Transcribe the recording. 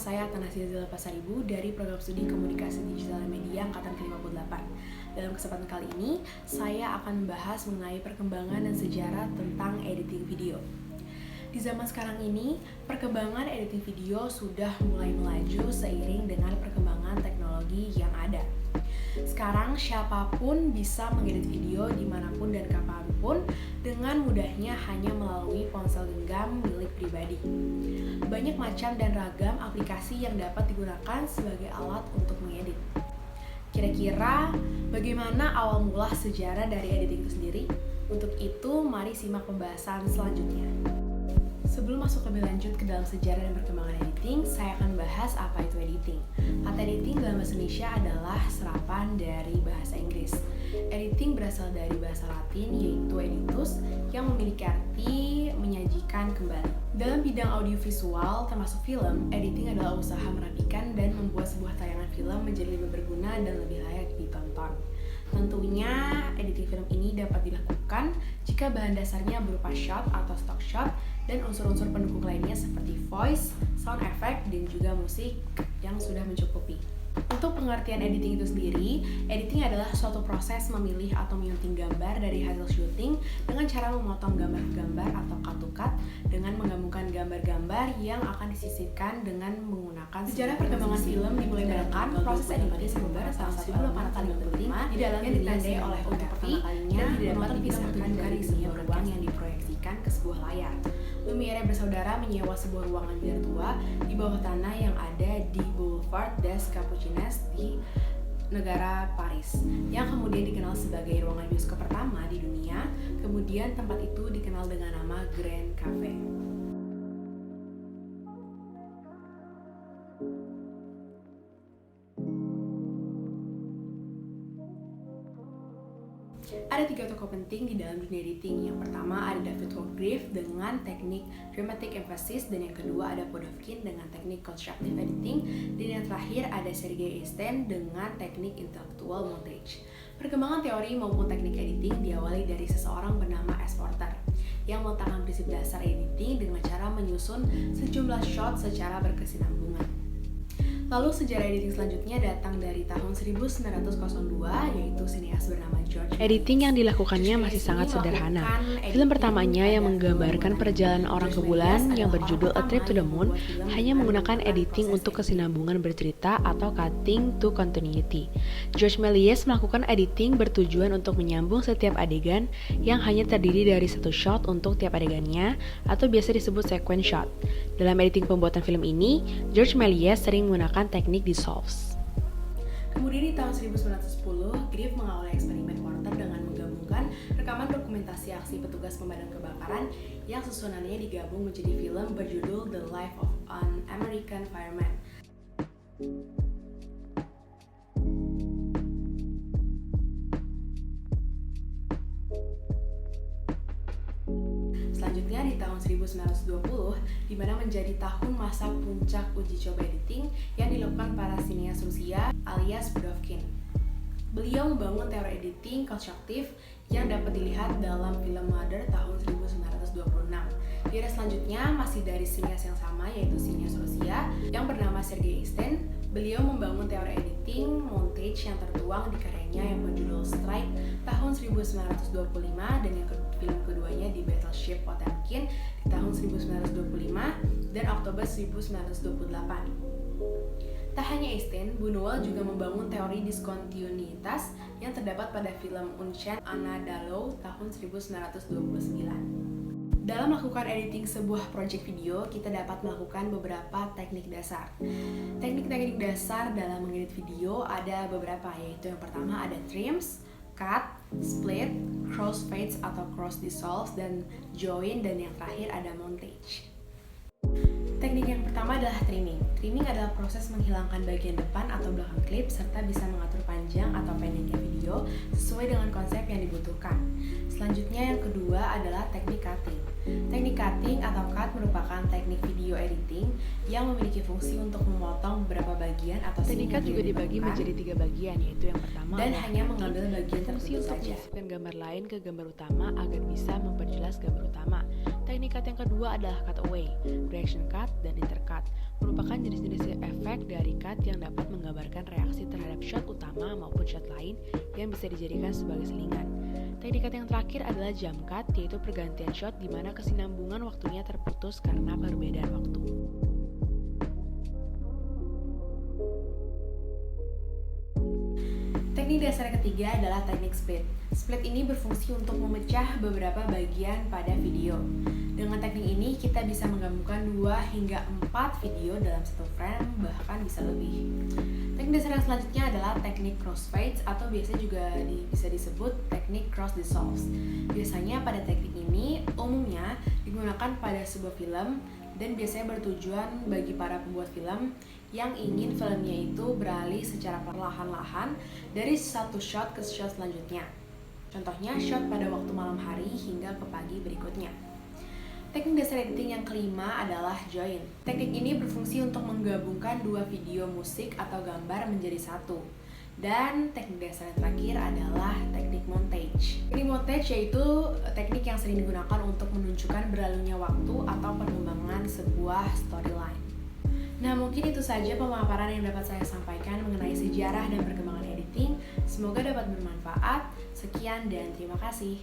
saya Atanasya Zila Pasaribu dari Program Studi Komunikasi Digital dan Media Angkatan ke-58. Dalam kesempatan kali ini, saya akan membahas mengenai perkembangan dan sejarah tentang editing video. Di zaman sekarang ini, perkembangan editing video sudah mulai melaju seiring dengan perkembangan teknologi yang ada. Sekarang siapapun bisa mengedit video dimanapun dan kapanpun dengan mudahnya hanya melalui ponsel genggam milik pribadi. Banyak macam dan ragam aplikasi yang dapat digunakan sebagai alat untuk mengedit. Kira-kira bagaimana awal mula sejarah dari editing itu sendiri? Untuk itu, mari simak pembahasan selanjutnya. Sebelum masuk lebih lanjut ke dalam sejarah dan perkembangan editing, saya akan bahas apa itu editing. Kata editing dalam bahasa Indonesia adalah serapan dari bahasa Inggris. Editing berasal dari bahasa Latin yaitu editus yang memiliki arti menyajikan kembali. Dalam bidang audiovisual termasuk film, editing adalah usaha merapikan dan membuat sebuah tayangan film menjadi lebih berguna dan lebih layak ditonton. Tentunya editing film ini dapat dilakukan jika bahan dasarnya berupa shot atau stock shot dan unsur-unsur pendukung lainnya seperti voice, sound effect, dan juga musik yang sudah mencukupi. Untuk pengertian editing itu sendiri, editing adalah suatu proses memilih atau menyunting gambar dari hasil syuting dengan cara memotong gambar-gambar atau cut to cut dengan menggabungkan gambar-gambar yang akan disisipkan dengan menggunakan sejarah perkembangan film dimulai dari proses editing sebentar tahun 1845 di dalam yang ditandai oleh untuk pertama kalinya dan tidak dapat dipisahkan dari sebuah ruang yang diproyeksikan ke sebuah layar. Lumiere bersaudara menyewa sebuah ruangan bilar tua di bawah tanah yang ada di Boulevard des Capucines di negara Paris, yang kemudian dikenal sebagai ruangan bioskop pertama di dunia. Kemudian tempat itu dikenal dengan nama Grand Cafe. Ada 3 tokoh penting di dalam dunia editing. Yang pertama ada David Holmgren dengan teknik dramatic emphasis, dan yang kedua ada Podovkin dengan teknik constructive editing, dan yang terakhir ada Sergei Eisenstein dengan teknik intellectual montage. Perkembangan teori maupun teknik editing diawali dari seseorang bernama S. Porter yang meletakkan prinsip dasar editing dengan cara menyusun sejumlah shot secara berkesinambungan. Lalu sejarah editing selanjutnya datang dari tahun 1902, yaitu sineas bernama George. Editing yang dilakukannya masih sangat sederhana. Film pertamanya yang menggambarkan perjalanan orang ke bulan yang berjudul A Trip to the Moon hanya menggunakan editing untuk kesinambungan bercerita atau cutting to continuity. George Méliès melakukan editing bertujuan untuk menyambung setiap adegan yang hanya terdiri dari satu shot untuk tiap adegannya, atau biasa disebut sequence shot. Dalam editing pembuatan film ini, George Méliès sering menggunakan teknik dissolves. Kemudian di tahun 1910, Griff mengawali eksperimen Porter dengan menggabungkan rekaman dokumentasi aksi petugas pemadam kebakaran yang susunannya digabung menjadi film berjudul The Life of an American Fireman. Selanjutnya di tahun 1920, di mana menjadi tahun masa puncak uji coba editing yang dilakukan para sineas Rusia alias Podovkin. Beliau membangun teori editing konstruktif yang dapat dilihat dalam film Mother tahun 1926. Di era selanjutnya masih dari sineas yang sama, yaitu sineas Rusia yang bernama Sergei Eisenstein. Beliau membangun teori editing montage yang tertuang di karyanya yang berjudul Strike tahun 1925, dan yang film keduanya di Battleship Potemkin di tahun 1925 dan Oktober 1928. Tak hanya Einstein, Buñuel juga membangun teori diskontinuitas yang terdapat pada film Unchained Anadolu tahun 1929. Dalam melakukan editing sebuah project video, kita dapat melakukan beberapa teknik dasar. Teknik-teknik dasar dalam mengedit video ada beberapa, yaitu yang pertama ada trims, cut, split, crossfades atau cross dissolves, dan join, dan yang terakhir ada montage. Teknik yang pertama adalah trimming. Trimming adalah proses menghilangkan bagian depan atau belakang klip serta bisa mengatur panjang atau pendeknya video sesuai dengan konsep yang dibutuhkan. Selanjutnya yang kedua adalah teknik cutting. Teknik cutting atau cut merupakan teknik video editing yang memiliki fungsi untuk memotong beberapa bagian atau Teknik cut juga dibagi menjadi 3 bagian, yaitu yang pertama dan hanya mengambil bagian fungsi tertentu untuk saja. menyisipkan gambar lain ke gambar utama agar bisa memperjelas gambar utama. Teknik cut yang kedua adalah cutaway, reaction cut, dan intercut. Merupakan jenis-jenis efek dari cut yang dapat menggambarkan reaksi terhadap shot utama maupun shot lain yang bisa dijadikan sebagai selingan. Teknik cut yang terakhir adalah jump cut, yaitu pergantian shot di mana kesinambungan waktunya terputus karena perbedaan waktu. Teknik dasar ketiga adalah teknik split. Split ini berfungsi untuk memecah beberapa bagian pada video. Dengan teknik ini, kita bisa menggabungkan 2 hingga 4 video dalam satu frame, bahkan bisa lebih. Teknik dasar yang selanjutnya adalah teknik crossfades atau biasa juga bisa disebut teknik cross dissolves. Biasanya pada teknik ini umumnya digunakan pada sebuah film dan biasanya bertujuan bagi para pembuat film yang ingin filmnya itu beralih secara perlahan-lahan dari satu shot ke shot selanjutnya. Contohnya shot pada waktu malam hari hingga ke pagi berikutnya. Teknik dasar editing yang kelima adalah join. Teknik ini berfungsi untuk menggabungkan 2 video musik atau gambar menjadi satu. Dan teknik dasar yang terakhir adalah teknik montage. Teknik montage yaitu teknik yang sering digunakan untuk menunjukkan berlalunya waktu atau pengembangan sebuah storyline. Nah, mungkin itu saja pemaparan yang dapat saya sampaikan mengenai sejarah dan perkembangan editing. Semoga dapat bermanfaat. Sekian dan terima kasih.